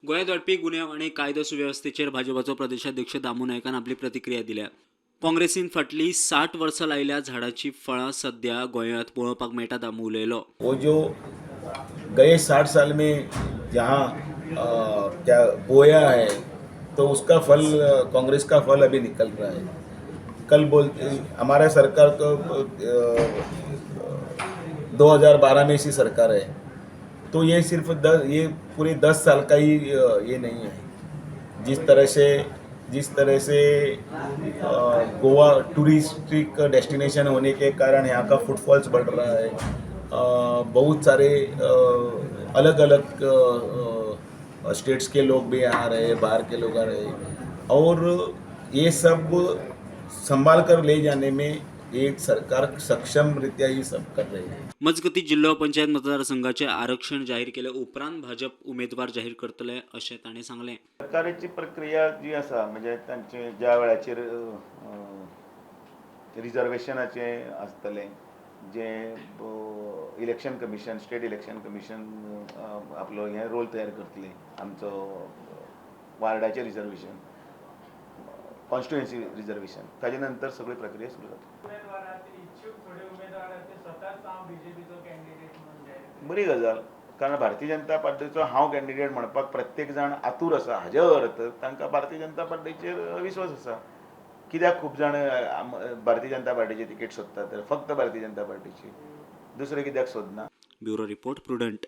गोंयांत वाडपी गुन्हे आनी कायदो सुवेवस्थेचेर भाजपाचो प्रदेशाध्यक्ष दामू नायकान आपली प्रतिक्रिया दिल्या. काँग्रेसीन फाटली 60 वर्सां लायल्या झाडाची फळां सध्या गोंयांत पळोवपाक मेळटा, दामू उलयलो. वो जो गए 60 साल में जहाँ क्या बोया है तो उसका फल कांग्रेस का फल अभी निकल रहा है. कल बोलते हमारा सरकार तो 2012 में इसी सरकार है, तो ये सिर्फ ये पूरे 10 साल का ही ये नहीं है. जिस तरह से गोवा टूरिस्टिक डेस्टिनेशन होने के कारण यहाँ का फुटफॉल्स बढ़ रहा है. बहुत सारे अलग अलग स्टेट्स के लोग भी आ रहे हैं, बाहर के लोग आ रहे हैं, और ये सब संभाल कर ले जाने में एक सरकार सक्षम रीत्या ही सब कर रही है. मजगतीं जिल्लो पंचायत मतदारसंघाचे आरक्षण जाहीर केले उपरांत भाजप उमेदवार जाहीर करतले अशें ताणें सांगलें. सरकाराची प्रक्रिया जी आसा म्हणजे तांचे ज्या वेळाचेर रिजर्वेशनाचे आसतलें जे election commission state election commission आपलो हे रोल तयार करतले आमचो वार्डाचें रिजर्वेशन कॉन्स्टिट्युएन्सी रिजर्वेशन ताजे नंतर सगळी प्रक्रिया सुरू जाता. बरी गजाल, कारण भारतीय जनता पार्टीचो हांव कॅन्डिडेट म्हणपाक प्रत्येक जाण आतूर आसा. हाजे अर्थ तांकां भारतीय जनता पार्टीचेर विश्वास आसा. कित्याक खूब जाण भारतीय जनता पार्टीची तिकेट सोदतात तर फक्त भारतीय जनता पार्टीची, दुसरे कित्याक सोदना. Bureau report, prudent.